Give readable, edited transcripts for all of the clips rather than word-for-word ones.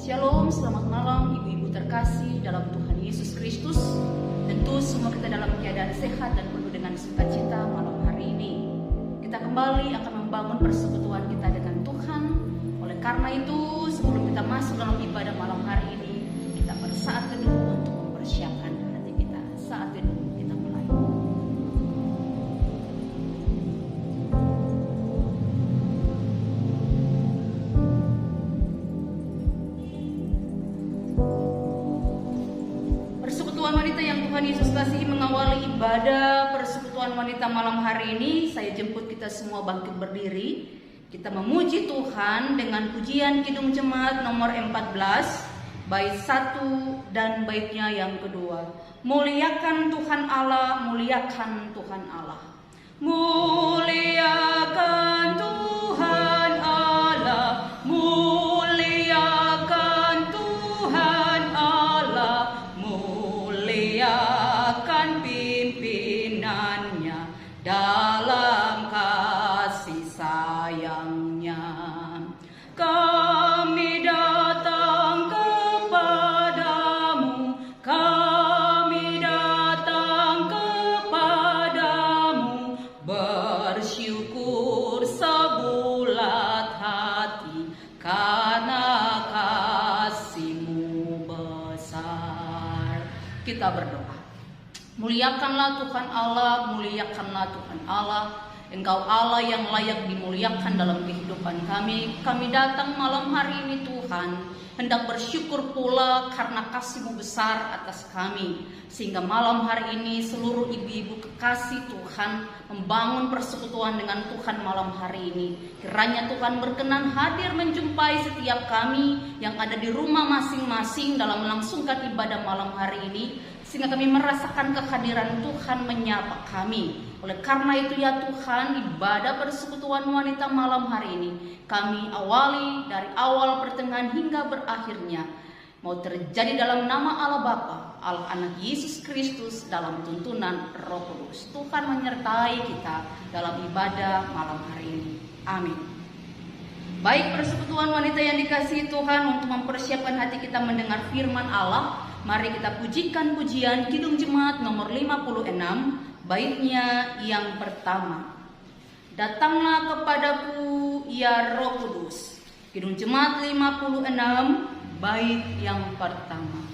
Shalom, selamat malam ibu-ibu terkasih dalam Tuhan Yesus Kristus. Tentu semua kita dalam keadaan sehat dan penuh dengan sukacita malam hari ini. Kita kembali akan membangun persekutuan kita dengan Tuhan. Oleh karena itu, sebelum kita masuk dalam ibadah malam hari ini, kita bersaat teduh untuk mempersiapkan hati kita. Saat teduh kita mulai. Persekutuan wanita yang Tuhan Yesus kasihi mengawali ibadah persekutuan wanita malam hari ini. Saya jemput kita semua bangkit berdiri. Kita memuji Tuhan dengan pujian Kidung Jemaat nomor 14, bait 1 dan baitnya yang kedua. Muliakan Tuhan Allah, muliakan Tuhan Allah. Muliakan Tuhan Allah, muliakan Tuhan Allah, muliakan pimpinannya dalam kasih sayangnya. Kami datang kepadamu, kami datang kepadamu, bersyukur sebulat hati karena kasih-Mu besar. Kita berdoa. Muliakanlah Tuhan Allah, muliakanlah Tuhan Allah. Engkau Allah yang layak dimuliakan dalam kehidupan kami. Kami datang malam hari ini Tuhan, hendak bersyukur pula karena kasih-Mu besar atas kami. Sehingga malam hari ini seluruh ibu-ibu kekasih Tuhan membangun persekutuan dengan Tuhan malam hari ini. Kiranya Tuhan berkenan hadir menjumpai setiap kami yang ada di rumah masing-masing dalam melangsungkan ibadah malam hari ini. Sehingga kami merasakan kehadiran Tuhan menyapa kami. Oleh karena itu ya Tuhan, ibadah persekutuan wanita malam hari ini kami awali dari awal pertengahan hingga berakhirnya. Mau terjadi dalam nama Allah Bapa, Allah Anak Yesus Kristus, dalam tuntunan Roh Kudus. Tuhan menyertai kita dalam ibadah malam hari ini. Amin. Baik persekutuan wanita yang dikasihi Tuhan, untuk mempersiapkan hati kita mendengar firman Allah, mari kita pujikan pujian Kidung Jemaat nomor 56, baitnya yang pertama. Datanglah kepadaku ya Roh Kudus. Kidung Jemaat 56, bait yang pertama.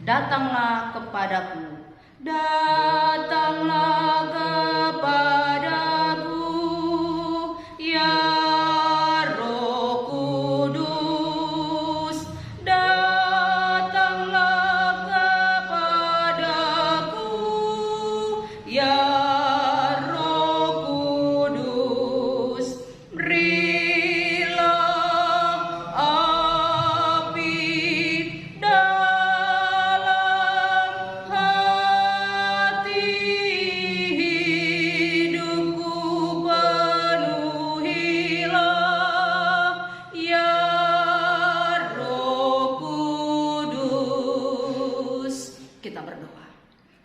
Datanglah kepadaku. Datanglah kepadaku ya Roh Kudus. Datanglah kepadaku ya Roh Kudus. Berilah api dalam hati hidupku, penuhilah ya Roh Kudus. Kita berdoa.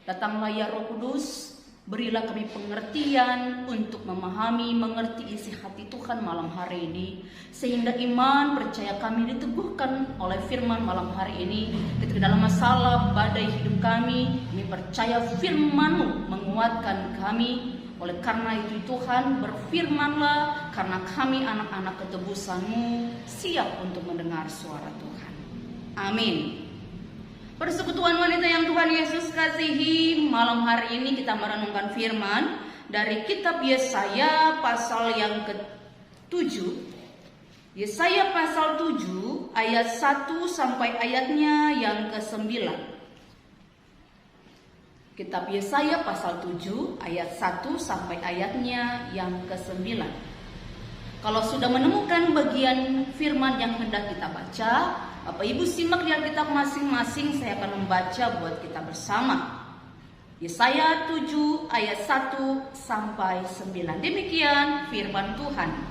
Datanglah ya Roh Kudus, berilah kami pengertian untuk memahami, mengerti isi hati Tuhan malam hari ini. Sehingga iman, percaya kami diteguhkan oleh firman malam hari ini. Ketika dalam masalah badai hidup kami percaya firman-Mu menguatkan kami. Oleh karena itu Tuhan, berfirmanlah, karena kami anak-anak ketebusan-Mu siap untuk mendengar suara Tuhan. Amin. Persekutuan wanita yang Tuhan Yesus kasihi, malam hari ini kita merenungkan firman dari kitab Yesaya pasal yang ke-7. Yesaya pasal 7 ayat 1 sampai ayatnya yang ke-9. Kitab Yesaya pasal 7 ayat 1 sampai ayatnya yang ke-9. Kalau sudah menemukan bagian firman yang hendak kita baca, Bapak Ibu simak di Alkitab masing-masing, saya akan membaca buat kita bersama. Yesaya 7 ayat 1 sampai 9. Demikian firman Tuhan.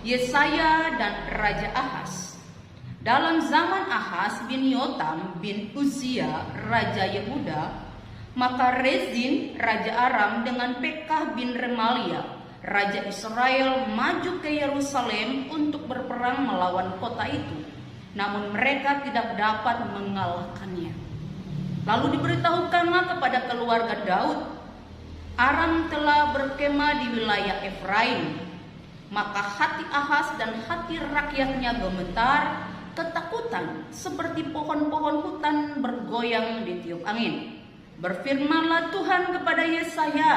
Yesaya dan Raja Ahaz. Dalam zaman Ahaz bin Yotam bin Uzia, Raja Yehuda, maka Rezin, Raja Aram dengan Pekah bin Remalia, Raja Israel maju ke Yerusalem untuk berperang melawan kota itu. namun mereka tidak dapat mengalahkannya. Lalu diberitahukanlah kepada keluarga Daud, Aram telah berkemah di wilayah Efraim. Maka hati Ahaz dan hati rakyatnya gemetar, ketakutan seperti pohon-pohon hutan bergoyang ditiup angin. Berfirmanlah Tuhan kepada Yesaya,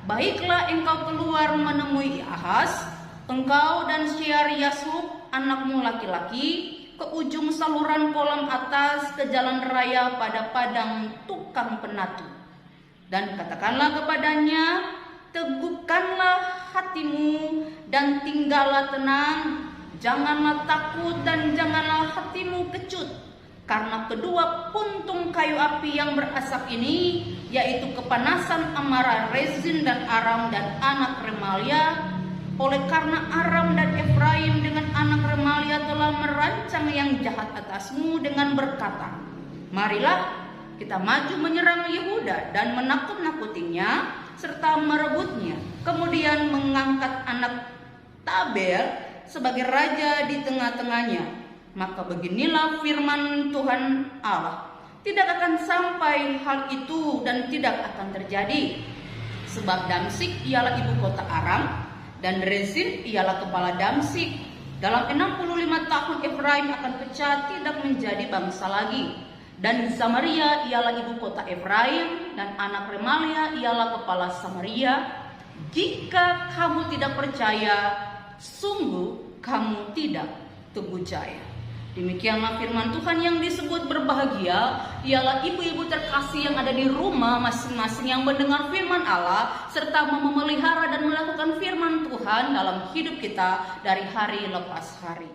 baiklah engkau keluar menemui Ahaz, engkau dan Syar-Yashub anakmu laki-laki, ke ujung saluran kolam atas, ke jalan raya pada padang tukang penatu. Dan katakanlah kepadanya, teguhkanlah hatimu dan tinggallah tenang, janganlah takut dan janganlah hatimu kecut, karena kedua puntung kayu api yang berasap ini, yaitu kepanasan amarah Rezin dan Aram dan anak Remalia. Oleh karena Aram dan Efraim dengan anak Remalia telah merancang yang jahat atasmu dengan berkata, marilah kita maju menyerang Yehuda dan menakut-nakutinya serta merebutnya, kemudian mengangkat anak Tabel sebagai raja di tengah-tengahnya. Maka beginilah firman Tuhan Allah, tidak akan sampai hal itu dan tidak akan terjadi. Sebab Damsik ialah ibu kota Aram, dan Rezin ialah kepala Damsik. Dalam 65 tahun Efraim akan pecah, tidak menjadi bangsa lagi. Dan Samaria ialah ibu kota Efraim, dan anak Remalia ialah kepala Samaria. Jika kamu tidak percaya, sungguh kamu tidak teguh jaya. Demikianlah firman Tuhan. Yang disebut berbahagia ialah ibu-ibu terkasih yang ada di rumah masing-masing, yang mendengar firman Allah serta memelihara dan melakukan firman Tuhan dalam hidup kita dari hari lepas hari.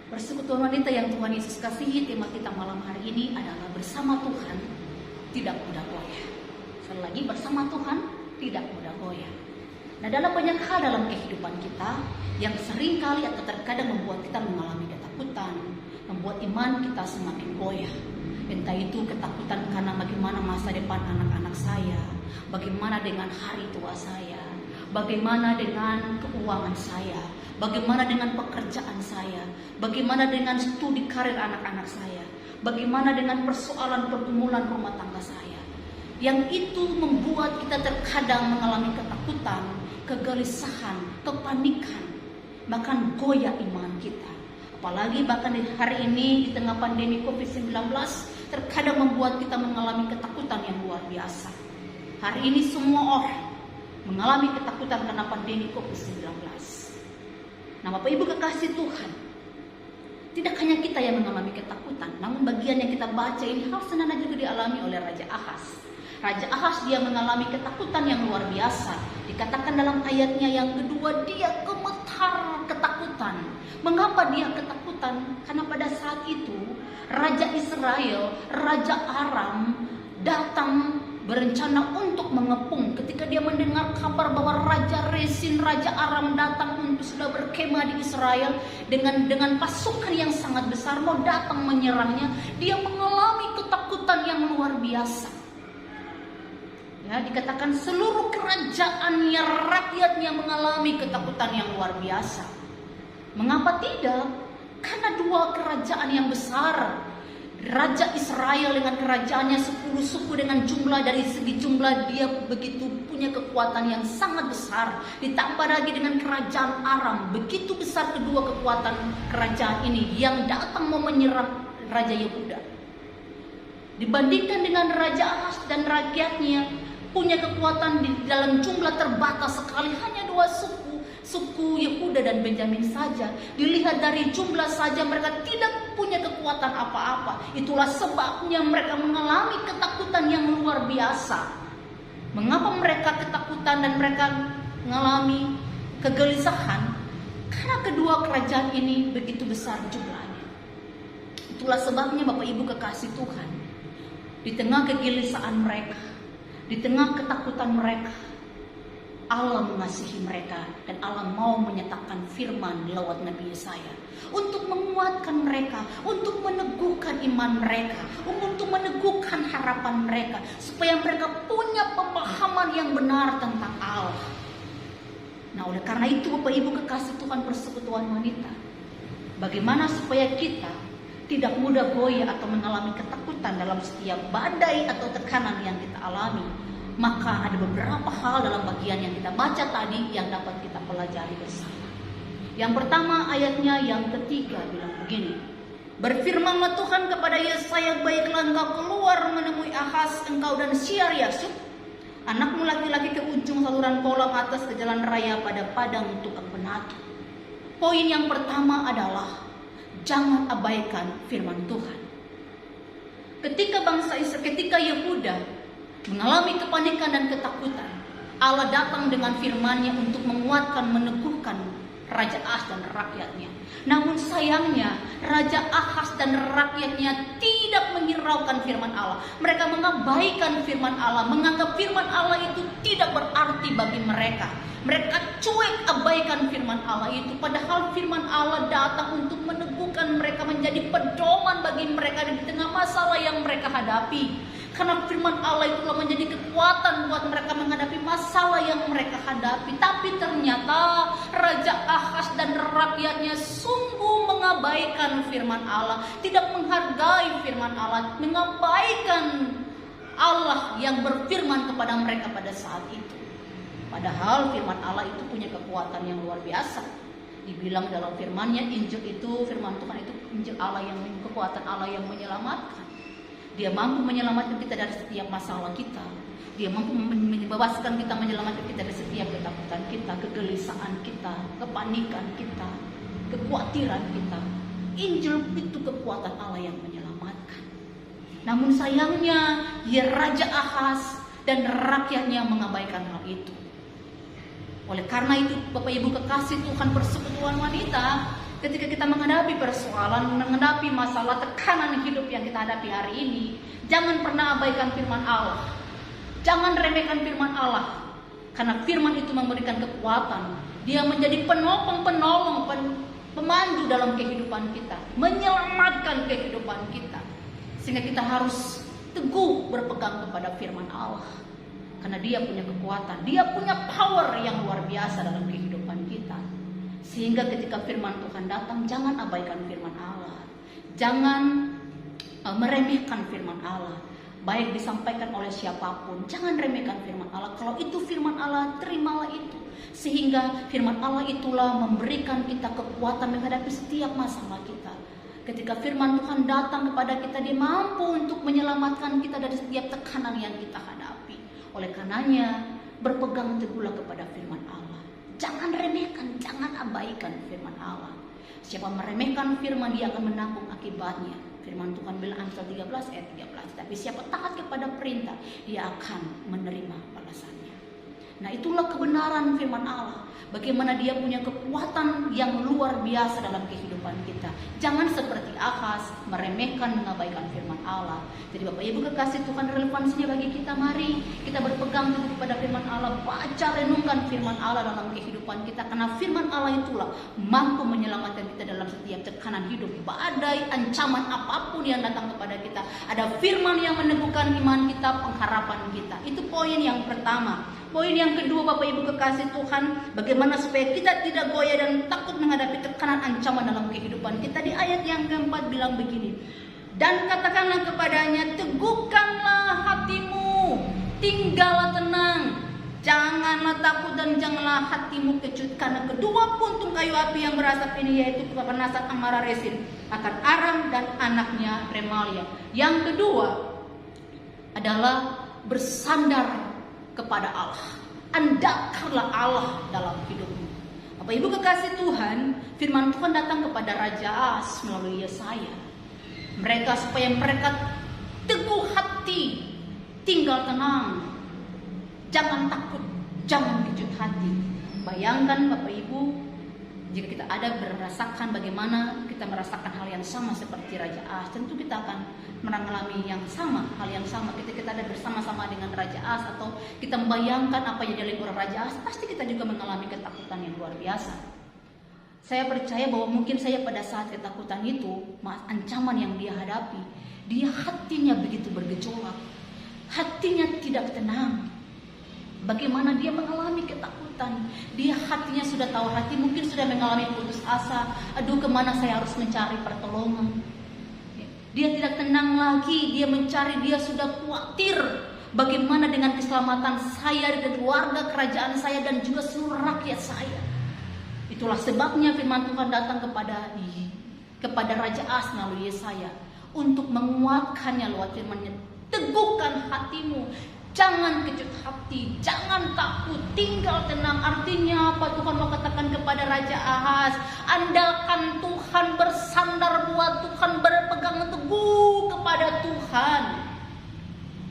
Persekutuan wanita yang Tuhan Yesus kasihi, tema kita malam hari ini adalah bersama Tuhan tidak mudah goyah. Sekali lagi, bersama Tuhan tidak mudah goyah. Nah, dalam banyak hal dalam kehidupan kita yang seringkali atau terkadang membuat kita mengalami ketakutan, membuat iman kita semakin goyah. Entah itu ketakutan karena bagaimana masa depan anak-anak saya, bagaimana dengan hari tua saya, bagaimana dengan keuangan saya, bagaimana dengan pekerjaan saya, bagaimana dengan studi karir anak-anak saya, bagaimana dengan persoalan pergumulan rumah tangga saya. Yang itu membuat kita terkadang mengalami ketakutan, kegelisahan, kepanikan, bahkan goyah iman kita. Apalagi bahkan di hari ini di tengah pandemi COVID-19 terkadang membuat kita mengalami ketakutan yang luar biasa. Hari ini semua orang mengalami ketakutan karena pandemi COVID-19. Nah, Bapak Ibu kekasih Tuhan, tidak hanya kita yang mengalami ketakutan, namun bagian yang kita baca ini hal senada juga dialami oleh Raja Ahaz. Raja Ahaz dia mengalami ketakutan yang luar biasa. Dikatakan dalam ayatnya yang kedua, dia gemetar ketakutan. Mengapa dia ketakutan? Karena pada saat itu Raja Israel, Raja Aram datang berencana untuk mengepung. Ketika dia mendengar kabar bahwa Raja Rezin, Raja Aram datang untuk sudah berkemah di Israel dengan pasukan yang sangat besar mau datang menyerangnya, dia mengalami ketakutan yang luar biasa. Ya, dikatakan seluruh kerajaannya, rakyatnya mengalami ketakutan yang luar biasa. Mengapa tidak? Karena dua kerajaan yang besar, Raja Israel dengan kerajaannya 10 suku dengan jumlah, dari segi jumlah dia begitu punya kekuatan yang sangat besar. Ditambah lagi dengan kerajaan Aram, begitu besar kedua kekuatan kerajaan ini yang datang mau menyerang Raja Yehuda. Dibandingkan dengan Raja Ahaz dan rakyatnya punya kekuatan di dalam jumlah terbatas sekali, hanya dua suku Yehuda dan Benjamin saja. Dilihat dari jumlah saja mereka tidak punya kekuatan apa-apa. Itulah sebabnya mereka mengalami ketakutan yang luar biasa. Mengapa mereka ketakutan dan mereka mengalami kegelisahan? Karena kedua kerajaan ini begitu besar jumlahnya. Itulah sebabnya Bapak Ibu kekasih Tuhan, di tengah kegelisahan mereka, di tengah ketakutan mereka, Allah mengasihi mereka dan Allah mau menyatakan firman lewat Nabi Yesaya untuk menguatkan mereka, untuk meneguhkan iman mereka, untuk meneguhkan harapan mereka, supaya mereka punya pemahaman yang benar tentang Allah. Nah, oleh karena itu Bapak Ibu kekasih Tuhan persekutuan wanita, bagaimana supaya kita tidak mudah goyah atau mengalami ketakutan dalam setiap badai atau tekanan yang kita alami. Maka ada beberapa hal dalam bagian yang kita baca tadi yang dapat kita pelajari bersama. Yang pertama, ayatnya yang ketiga bilang begini. Berfirmanlah Tuhan kepada Yesaya, baiklah engkau keluar menemui Ahaz, engkau dan Syar-Yasub, anakmu laki-laki, ke ujung saluran kolam atas ke jalan raya pada padang tukang penatu. Poin yang pertama adalah jangan abaikan firman Tuhan. Ketika Yehuda mengalami kepanikan dan ketakutan, Allah datang dengan firman-Nya untuk menguatkan, meneguhkan Raja Ahaz dan rakyatnya. Namun sayangnya Raja Ahaz dan rakyatnya tidak menghiraukan firman Allah. Mereka mengabaikan firman Allah, menganggap firman Allah itu tidak berarti bagi mereka. Mereka cuek abaikan firman Allah itu. Padahal firman Allah datang untuk meneguhkan mereka, menjadi pedoman bagi mereka di tengah masalah yang mereka hadapi. Karena firman Allah itulah menjadi kekuatan buat mereka menghadapi masalah yang mereka hadapi. Tapi ternyata Raja Ahaz dan rakyatnya sungguh mengabaikan firman Allah, tidak menghargai firman Allah, mengabaikan Allah yang berfirman kepada mereka pada saat itu. Padahal firman Allah itu punya kekuatan yang luar biasa. Dibilang dalam firman-Nya, Injil itu, firman Tuhan itu Injil Allah, yang kekuatan Allah yang menyelamatkan. Dia mampu menyelamatkan kita dari setiap masalah kita. Dia mampu membebaskan kita, menyelamatkan kita dari setiap ketakutan kita, kegelisahan kita, kepanikan kita, kekhawatiran kita. Injil itu kekuatan Allah yang menyelamatkan. Namun sayangnya, Raja Ahaz dan rakyatnya mengabaikan hal itu. Oleh karena itu, Bapak Ibu kekasih Tuhan, persekutuan wanita, ketika kita menghadapi persoalan, menghadapi masalah, tekanan hidup yang kita hadapi hari ini, jangan pernah abaikan firman Allah. Jangan remehkan firman Allah. Karena firman itu memberikan kekuatan. Dia menjadi penopang, penolong, pemandu dalam kehidupan kita, menyelamatkan kehidupan kita. Sehingga kita harus teguh berpegang kepada firman Allah. Karena dia punya kekuatan, dia punya power yang luar biasa dalam kehidupan kita. Sehingga ketika firman Tuhan datang, jangan abaikan firman Allah. Jangan meremehkan firman Allah. Baik disampaikan oleh siapapun, jangan remehkan firman Allah. Kalau itu firman Allah, terimalah itu. Sehingga firman Allah itulah memberikan kita kekuatan menghadapi setiap masalah kita. Ketika firman Tuhan datang kepada kita, dia mampu untuk menyelamatkan kita dari setiap tekanan yang kita hadapi. Oleh karenanya, berpegang teguhlah kepada firman Allah. Jangan remehkan, jangan abaikan firman Allah. Siapa meremehkan firman, dia akan menanggung akibatnya. Firman Tuhan bilang Amsal 13 ayat 13. Tapi siapa taat kepada perintah, dia akan menerima balasannya. Nah, itulah kebenaran firman Allah. Bagaimana dia punya kekuatan yang luar biasa dalam kehidupan kita. Jangan seperti Ahaz, meremehkan, mengabaikan firman Allah. Jadi Bapak Ibu kekasih Tuhan, relevansinya bagi kita, mari kita berpegang teguh kepada firman Allah. Baca, renungkan firman Allah dalam kehidupan kita. Karena firman Allah itulah mampu menyelamatkan kita dalam setiap tekanan hidup, badai, ancaman apapun yang datang kepada kita. Ada firman yang meneguhkan iman kita, pengharapan kita. Itu poin yang pertama. Poin yang kedua, Bapak Ibu kekasih Tuhan, bagaimana supaya kita tidak goyah dan takut menghadapi tekanan ancaman dalam kehidupan kita. Di ayat yang keempat bilang begini, dan katakanlah kepadanya, teguhkanlah hatimu, tinggallah tenang, janganlah takut dan janganlah hatimu kecut, karena kedua puntung kayu api yang berasap ini, yaitu kepanasan amarah Rezin, akan Aram dan anaknya Remalia. Yang kedua adalah bersandar kepada Allah. Andalkanlah Allah dalam hidupmu. Bapak Ibu kekasih Tuhan, firman Tuhan datang kepada Raja Ahaz melalui Yesaya. Supaya mereka teguh hati, tinggal tenang, jangan takut, jangan kecut hati. Bayangkan Bapak Ibu, jika kita ada merasakan bagaimana kita merasakan hal yang sama seperti Raja Ahaz, tentu kita akan mengalami yang sama, hal yang sama. Ketika kita ada bersama-sama dengan Raja Ahaz, atau kita membayangkan apa yang dialami oleh Raja Ahaz, pasti kita juga mengalami ketakutan yang luar biasa. Saya percaya bahwa mungkin saya pada saat ketakutan itu, ancaman yang dia hadapi, dia hatinya begitu bergejolak, hatinya tidak tenang. Bagaimana dia mengalami ketakutan, dia hatinya sudah tahu hati, mungkin sudah mengalami putus asa. Aduh, kemana saya harus mencari pertolongan? Dia tidak tenang lagi, dia mencari, dia sudah khawatir. Bagaimana dengan keselamatan saya dan keluarga kerajaan saya dan juga seluruh rakyat saya. Itulah sebabnya firman Tuhan datang kepada Raja Ahaz melalui Yesaya untuk menguatkannya lewat firman-Nya. Teguhkan hatimu, jangan kecut hati, jangan takut, tinggal tenang. Artinya apa? Tuhan mau katakan kepada Raja Ahaz, andalkan Tuhan, bersandar buat Tuhan, berpegang teguh kepada Tuhan,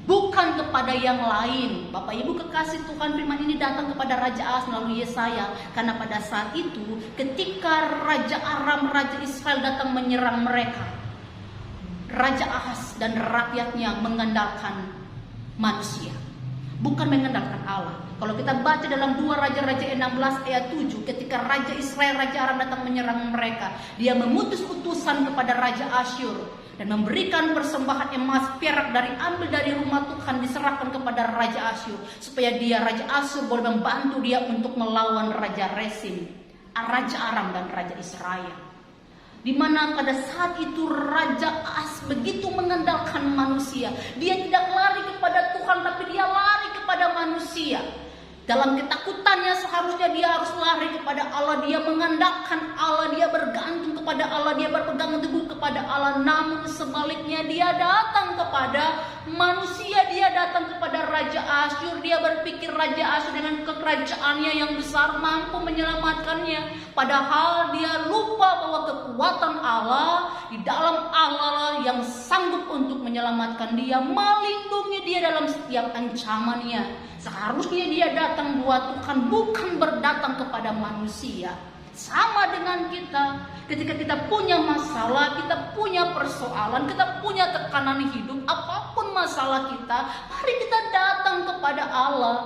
bukan kepada yang lain. Bapak Ibu kekasih Tuhan, firman ini datang kepada Raja Ahaz melalui Yesaya. Karena pada saat itu ketika Raja Aram, Raja Israel datang menyerang mereka, Raja Ahaz dan rakyatnya mengandalkan manusia, bukan mengandalkan Allah. Kalau kita baca dalam 2 Raja-Raja 16 ayat 7, ketika Raja Israel, Raja Aram datang menyerang mereka, dia mengutus utusan kepada Raja Asyur dan memberikan persembahan emas, perak ambil dari rumah Tuhan, diserahkan kepada Raja Asyur, supaya Raja Asyur boleh membantu dia untuk melawan Raja Resin, Raja Aram dan Raja Israel. Di mana pada saat itu Raja Ahaz begitu mengandalkan manusia. Dia tidak lari kepada Tuhan, tapi dia lari kepada manusia. Dalam ketakutannya seharusnya dia harus lari kepada Allah. Dia mengandalkan Allah, dia bergantung kepada Allah, dia berpegang teguh kepada Allah. Namun sebaliknya dia datang kepada manusia, dia datang kepada Raja Asyur. Dia berpikir Raja Asyur dengan kekerajaannya yang besar mampu menyelamatkannya. Padahal dia lupa bahwa kekuatan Allah di dalam Allah yang sanggup untuk menyelamatkan dia, melindungi dia dalam setiap ancamannya. Seharusnya dia datang buat Tuhan, bukan berdatang kepada manusia. Sama dengan kita, ketika kita punya masalah, kita punya persoalan, kita punya tekanan hidup, apapun masalah kita, mari kita datang kepada Allah.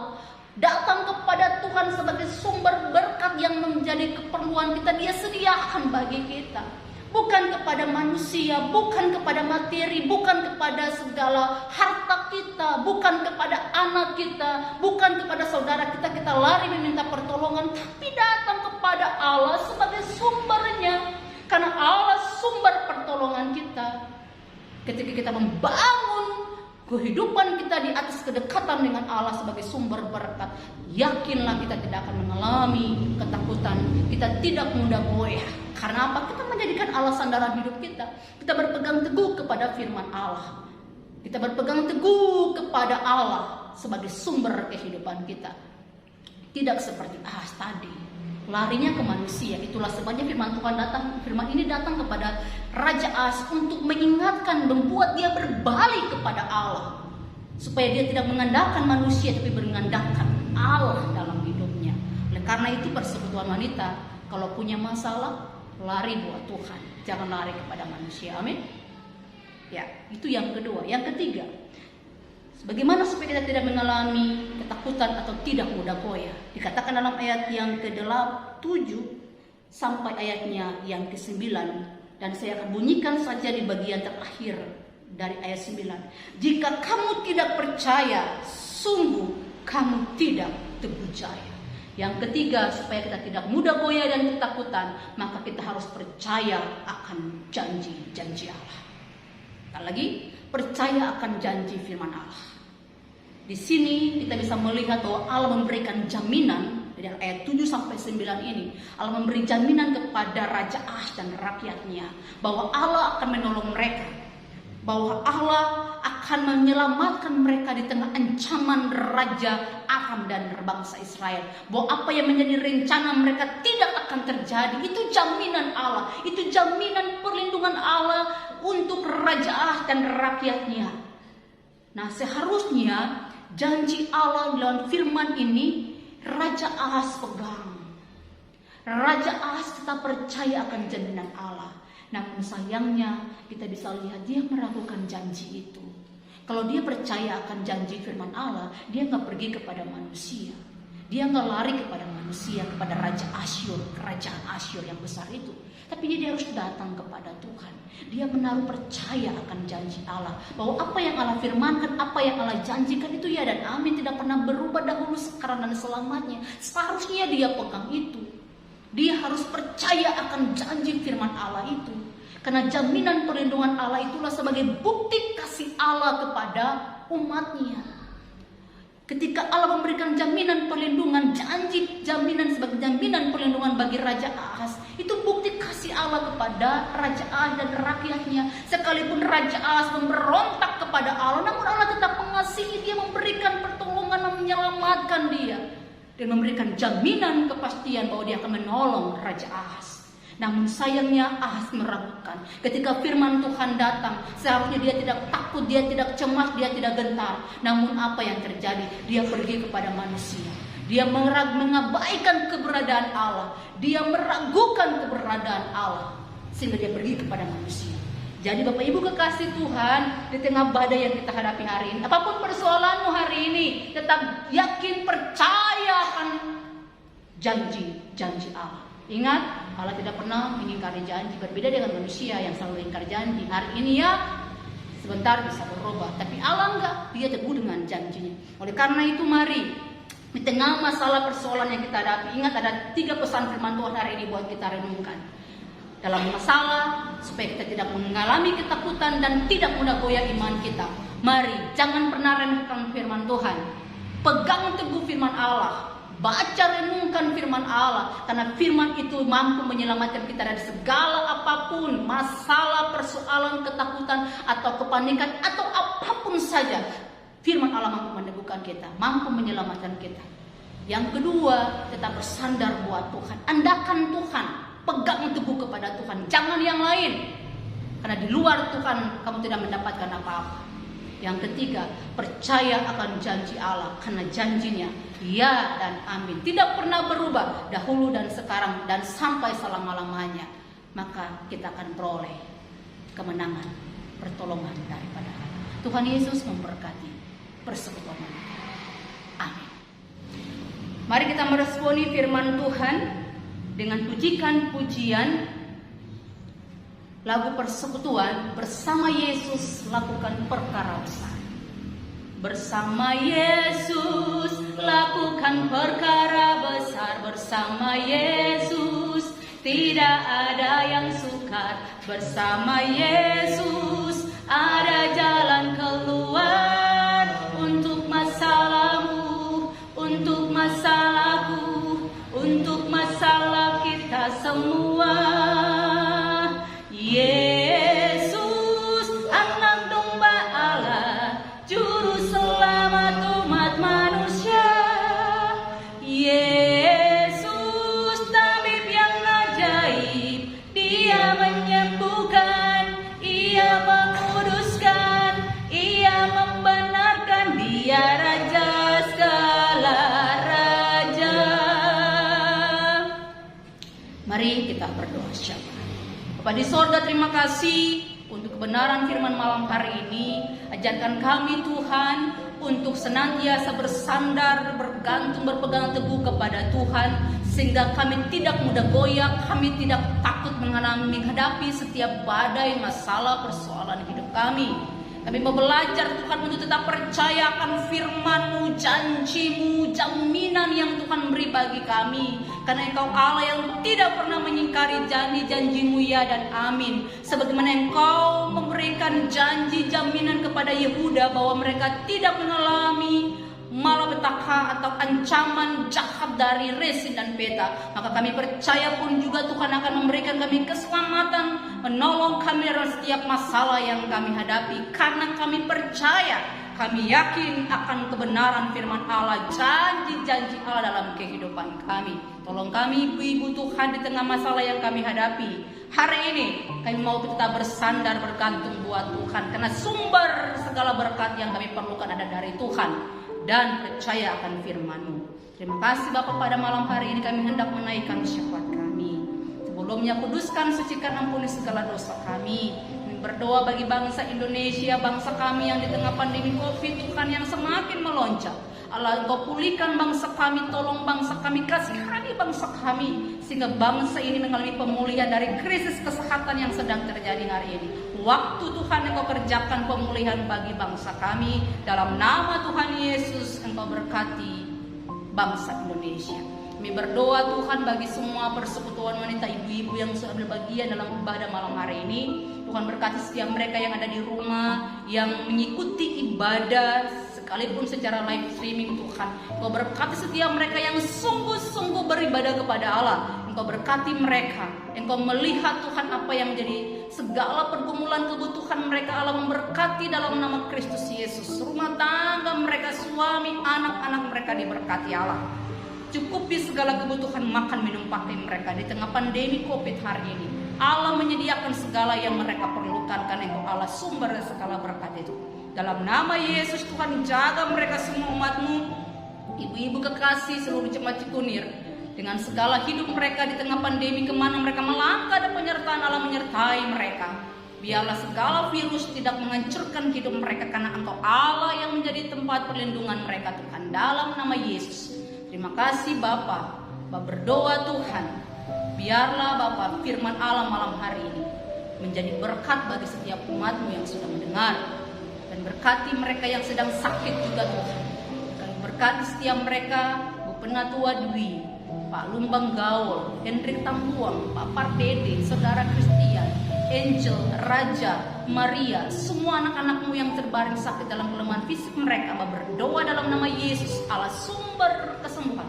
Datang kepada Tuhan sebagai sumber berkat yang menjadi keperluan kita, dia sediakan bagi kita. Bukan kepada manusia, bukan kepada materi, bukan kepada segala harta kita, bukan kepada anak kita, bukan kepada saudara kita, kita lari meminta pertolongan, tapi datang kepada Allah sebagai sumbernya. Karena Allah sumber pertolongan kita. Ketika kita membangun kehidupan kita di atas kedekatan dengan Allah sebagai sumber berkat, yakinlah kita tidak akan mengalami ketakutan, kita tidak mudah goyah. Karena apa? Kita menjadikan Allah sandaran hidup kita. Kita berpegang teguh kepada firman Allah. Kita berpegang teguh kepada Allah sebagai sumber kehidupan kita. Tidak seperti Ahaz tadi, larinya ke manusia. Itulah sebabnya firman ini datang kepada Raja Ahaz untuk mengingatkan, membuat dia berbalik kepada Allah, supaya dia tidak mengandalkan manusia tapi mengandalkan Allah dalam hidupnya. Oleh karena itu persekutuan wanita, kalau punya masalah, lari buat Tuhan, jangan lari kepada manusia. Amin. Ya, itu yang kedua. Yang ketiga, bagaimana supaya kita tidak mengalami ketakutan atau tidak mudah goyah? Dikatakan dalam ayat yang ke-7 sampai ayatnya yang ke-9, dan saya akan bunyikan saja di bagian terakhir dari ayat 9. Jika kamu tidak percaya, sungguh kamu tidak teguh jaya. Yang ketiga, supaya kita tidak mudah goyah dan ketakutan, maka kita harus percaya akan janji-janji Allah. Sekali lagi, percaya akan janji firman Allah. Di sini kita bisa melihat bahwa Allah memberikan jaminan dari ayat 7 sampai 9 ini. Allah memberi jaminan kepada Raja Ahaz dan rakyatnya bahwa Allah akan menolong mereka, bahwa Allah akan menyelamatkan mereka di tengah ancaman Raja Aram dan bangsa Israel, bahwa apa yang menjadi rencana mereka tidak akan terjadi. Itu jaminan Allah, itu jaminan perlindungan Allah untuk Raja Ahaz dan rakyatnya. Nah, seharusnya janji Allah dalam firman ini Raja Ahaz pegang. Raja Ahaz tetap percaya akan jaminan Allah. Namun sayangnya kita bisa lihat dia meragukan janji itu. Kalau dia percaya akan janji firman Allah, dia nggak pergi kepada manusia. Dia nggak lari kepada manusia, kepada Raja Asyur, kerajaan Asyur yang besar itu. Tapi dia harus datang kepada Tuhan. Dia menaruh percaya akan janji Allah, bahwa apa yang Allah firmankan, apa yang Allah janjikan itu ya dan amin, tidak pernah berubah dahulu, sekarang dan selamanya. Seharusnya dia pegang itu. Dia harus percaya akan janji firman Allah itu. Karena jaminan perlindungan Allah itulah sebagai bukti kasih Allah kepada umatnya. Ketika Allah memberikan jaminan perlindungan, janji jaminan sebagai jaminan perlindungan bagi Raja Ahaz, itu bukti kasih Allah kepada Raja Ahaz dan rakyatnya. Sekalipun Raja Ahaz memberontak kepada Allah, namun Allah tetap mengasihi dia, memberikan pertolongan dan menyelamatkan dia, dan memberikan jaminan kepastian bahwa dia akan menolong Raja Ahaz. Namun sayangnya Ahaz meragukan. Ketika firman Tuhan datang, seharusnya dia tidak takut, dia tidak cemas, dia tidak gentar. Namun apa yang terjadi? Dia pergi kepada manusia. Dia mengabaikan keberadaan Allah. Dia meragukan keberadaan Allah, sehingga dia pergi kepada manusia. Jadi Bapak Ibu kekasih Tuhan, di tengah badai yang kita hadapi hari ini, apapun persoalanmu hari ini, tetap yakin, percaya akan janji Allah. Ingat, Allah tidak pernah mengingkari janji, berbeda dengan manusia yang selalu ingkar janji. Hari ini ya, sebentar bisa berubah, tapi Allah enggak, dia teguh dengan janjinya. Oleh karena itu mari, di tengah masalah persoalan yang kita hadapi, ingat ada 3 pesan firman Tuhan hari ini buat kita renungkan. Dalam masalah, supaya kita tidak mengalami ketakutan dan tidak mudah goyah iman kita. Mari, jangan pernah remehkan firman Tuhan. Pegang teguh firman Allah. Baca, renungkan firman Allah, karena firman itu mampu menyelamatkan kita dari segala apapun masalah, persoalan, ketakutan, atau kepanikan, atau apapun saja. Firman Allah mampu meneguhkan kita, mampu menyelamatkan kita. Yang kedua, tetap bersandar buat Tuhan. Andalkan Tuhan, pegang teguh kepada Tuhan, jangan yang lain, karena di luar Tuhan kamu tidak mendapatkan apa-apa. Yang ketiga, percaya akan janji Allah, karena janjinya ya dan amin, tidak pernah berubah dahulu dan sekarang dan sampai selama-lamanya. Maka kita akan peroleh kemenangan, pertolongan daripada Allah. Tuhan Yesus memberkati persekutuan kita. Amin. Mari kita meresponi firman Tuhan dengan pujikan pujian lagu persekutuan. Bersama Yesus lakukan perkara besar. Bersama Yesus lakukan perkara besar. Bersama Yesus tidak ada yang sukar. Bersama Yesus ada jalan keluar. Untuk masalahmu, untuk masalahku, untuk masalah kita semua. Yesus, anak domba Allah, juru selamat umat manusia. Yesus, tabib yang ajaib, dia menyembuhkan, ia menguduskan, ia membenarkan, dia raja segala raja. Mari kita berdoa syafaat. Bapa di sorga, terima kasih untuk kebenaran firman malam hari ini. Ajarkan kami Tuhan untuk senantiasa bersandar, bergantung, berpegang teguh kepada Tuhan, sehingga kami tidak mudah goyah, kami tidak takut menghadapi setiap badai, masalah, persoalan hidup kami. Kami mau belajar Tuhan untuk tetap percaya akan firman-Mu, janji-Mu, jaminan yang Tuhan beri bagi kami. Karena Engkau Allah yang tidak pernah mengingkari janji-janji-Mu ya dan amin. Sebagaimana Engkau memberikan janji jaminan kepada Yehuda bahwa mereka tidak mengalami malapetaka atau ancaman jahat dari Rezin dan Peta, maka kami percaya pun juga Tuhan akan memberikan kami keselamatan, menolong kami dalam setiap masalah yang kami hadapi, karena kami percaya, kami yakin akan kebenaran firman Allah, janji-janji Allah dalam kehidupan kami. Tolong kami ibu-ibu Tuhan di tengah masalah yang kami hadapi hari ini. Kami mau tetap bersandar, bergantung buat Tuhan, karena sumber segala berkat yang kami perlukan ada dari Tuhan, dan percaya akan firman-Mu. Terima kasih Bapa, pada malam hari ini kami hendak menaikkan syafaat kami. Sebelumnya kuduskan, sucikan, ampuni segala dosa kami. Kami berdoa bagi bangsa Indonesia, bangsa kami yang di tengah pandemi COVID Tuhan yang semakin melonjak. Allah, Engkau pulihkan bangsa kami, tolong bangsa kami, kasihani bangsa kami, sehingga bangsa ini mengalami pemulihan dari krisis kesehatan yang sedang terjadi hari ini. Waktu Tuhan Engkau kerjakan pemulihan bagi bangsa kami. Dalam nama Tuhan Yesus Engkau berkati bangsa Indonesia. Kami berdoa Tuhan bagi semua persekutuan wanita ibu-ibu yang sudah berbagian dalam ibadah malam hari ini. Tuhan berkati setiap mereka yang ada di rumah, yang mengikuti ibadah sekalipun secara live streaming Tuhan. Engkau berkati setiap mereka yang sungguh-sungguh beribadah kepada Allah. Engkau berkati mereka. Engkau melihat Tuhan apa yang menjadi segala pergumulan kebutuhan mereka. Allah memberkati dalam nama Kristus Yesus. Rumah tangga mereka, suami, anak-anak mereka diberkati Allah. Cukupi segala kebutuhan makan minum pakai mereka di tengah pandemi COVID hari ini. Allah menyediakan segala yang mereka perlukan karena Engkau Allah sumber segala berkat itu. Dalam nama Yesus Tuhan, jaga mereka semua umat-Mu, ibu-ibu kekasih seluruh jemaat Cikunir, dengan segala hidup mereka di tengah pandemi, kemana mereka melangkah dan penyertaan Allah menyertai mereka. Biarlah segala virus tidak menghancurkan hidup mereka karena Engkau Allah yang menjadi tempat perlindungan mereka Tuhan. Dalam nama Yesus. Terima kasih Bapa. Bapa berdoa Tuhan, biarlah Bapa firman Allah malam hari ini menjadi berkat bagi setiap umat-Mu yang sudah mendengar. Dan berkati mereka yang sedang sakit juga Tuhan. Kami berkati setiap mereka, Bu Penatua Dwi, Pak Lumbang Gaul, Hendrik Tambuang, Pak Pardede, Saudara Christian, Angel, Raja, Maria, semua anak-anak-Mu yang terbaring sakit dalam kelemahan fisik mereka, berdoa dalam nama Yesus, Allah sumber kesembuhan,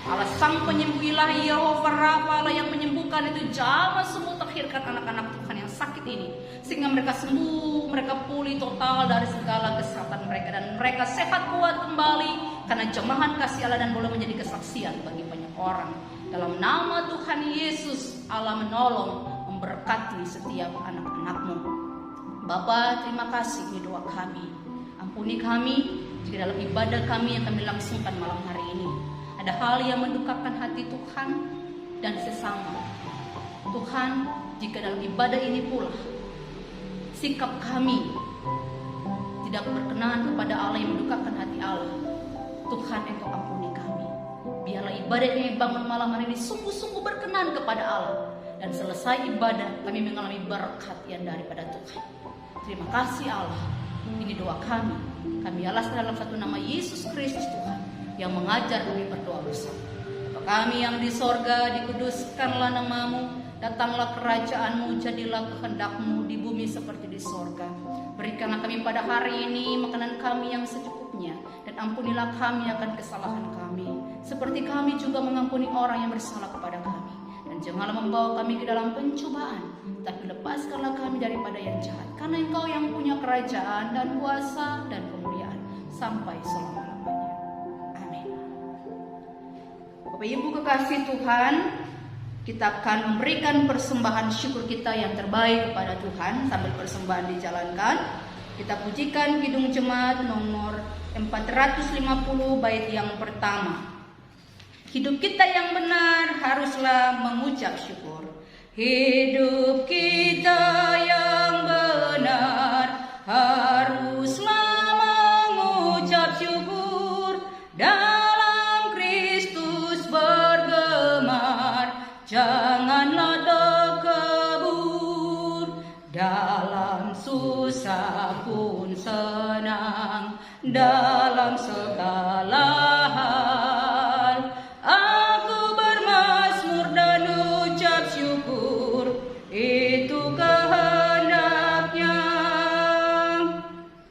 Allah sang penyembuh ilahi, Yehova Rafa, Allah yang menyembuhkan itu. Jamah semua takhirkan anak-anak Tuhan yang sakit ini, sehingga mereka sembuh, mereka pulih total dari segala kesehatan mereka, dan mereka sehat kuat kembali karena jemahan kasih Allah dan boleh menjadi kesaksian bagi banyak orang. Dalam nama Tuhan Yesus, Allah menolong, memberkati setiap anak-anak-Mu. Bapa, terima kasih ini doa kami. Ampuni kami jika dalam ibadah kami yang kami langsungkan malam hari ini ada hal yang mendukakan hati Tuhan dan sesama. Tuhan, jika dalam ibadah ini pula sikap kami tidak berkenan kepada Allah yang mendukakan hati Allah, Tuhan Engkau ampuni kami. Biarlah ibadah yang bangun malam hari ini sungguh-sungguh berkenan kepada Allah, dan selesai ibadah kami mengalami berkat yang daripada Tuhan. Terima kasih Allah. Ini doa kami. Kami alaskan dalam satu nama Yesus Kristus Tuhan yang mengajar kami berdoa bersama. Bapa kami yang di sorga, dikuduskanlah nama-Mu, datanglah kerajaan-Mu, jadilah kehendak-Mu di bumi seperti di sorga. Berikanlah kami pada hari ini makanan kami yang secukupnya, dan ampunilah kami akan kesalahan kami, seperti kami juga mengampuni orang yang bersalah kepada kami. Dan janganlah membawa kami ke dalam pencobaan, tapi lepaskanlah kami daripada yang jahat, karena Engkau yang punya kerajaan dan kuasa dan kemuliaan sampai selama-lamanya. Amin. Bapak Ibu kekasih Tuhan, kita akan memberikan persembahan syukur kita yang terbaik kepada Tuhan. Sambil persembahan dijalankan, kita pujikan Kidung Jemaat nomor 450 bait yang pertama. Hidup kita yang benar haruslah mengucap syukur. Hidup kita yang benar haruslah mengucap syukur. Dalam Kristus bergemar, janganlah terkebur. Dalam susah pun senang, dalam segala hal aku bermazmur dan ucap syukur, itu kehendaknya.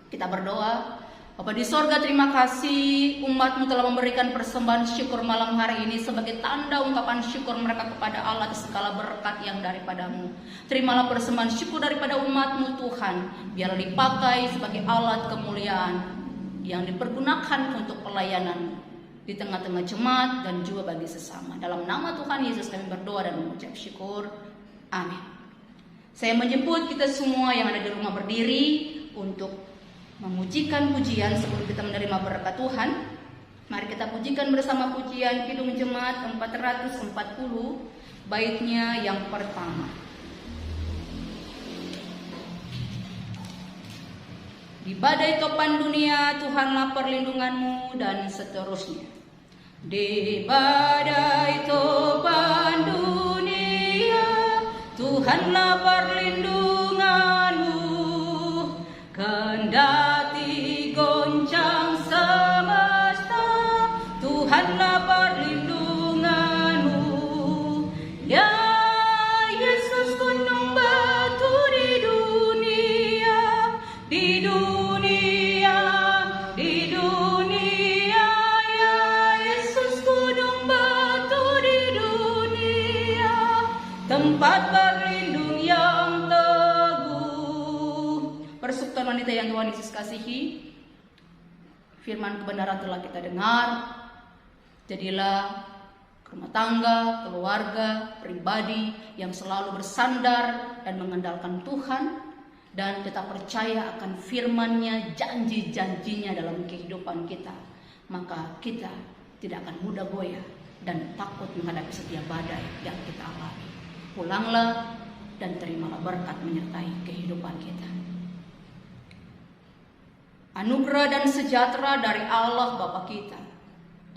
Kita berdoa. Bapa di sorga, terima kasih umat-Mu telah memberikan persembahan syukur malam hari ini sebagai tanda ungkapan syukur mereka kepada Allah atas segala berkat yang daripada-Mu. Terimalah persembahan syukur daripada umat-Mu Tuhan, biarlah dipakai sebagai alat kemuliaan yang dipergunakan untuk pelayanan di tengah-tengah jemaat dan juga bagi sesama. Dalam nama Tuhan Yesus kami berdoa dan mengucap syukur. Amin. Saya menjemput kita semua yang ada di rumah berdiri untuk memujikan pujian sebelum kita menerima berkat Tuhan. Mari kita pujikan bersama pujian Kidung Jemaat 440 baitnya yang pertama. Di badai topan dunia Tuhanlah perlindungan-Mu, dan seterusnya. Di badai topan dunia Tuhanlah perlindungan-Mu, kendati goncang semesta Tuhanlah perlindungan-Mu. Sanita yang Tuhan Yesus kasihi, firman kebenaran telah kita dengar. Jadilah rumah tangga, keluarga, pribadi yang selalu bersandar dan mengandalkan Tuhan, dan tetap percaya akan firman-Nya, janji-janjinya dalam kehidupan kita. Maka kita tidak akan mudah goyah dan takut menghadapi setiap badai yang kita alami. Pulanglah dan terimalah berkat menyertai kehidupan kita. Anugerah dan sejahtera dari Allah Bapa kita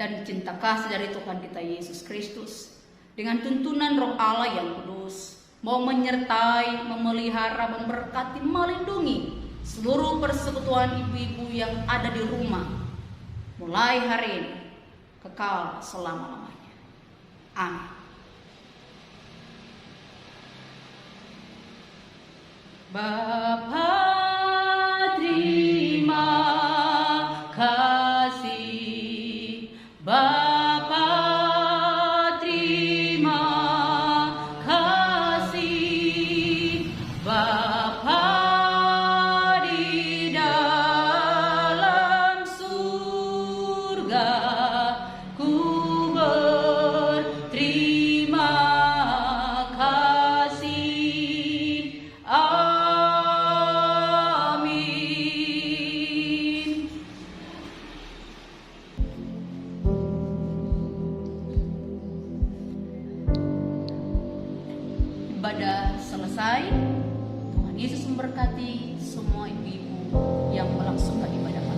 dan cinta kasih dari Tuhan kita Yesus Kristus dengan tuntunan Roh Allah yang kudus mau menyertai, memelihara, memberkati, melindungi seluruh persekutuan ibu-ibu yang ada di rumah mulai hari ini kekal selama-lamanya. Amin. Bapa, terima kasih. Bapa, terima kasih. Bapa di dalam surga, ku berterima kasih. Amin. Ibadah selesai. Tuhan Yesus memberkati semua ibu-ibu yang melangsungkan ibadah.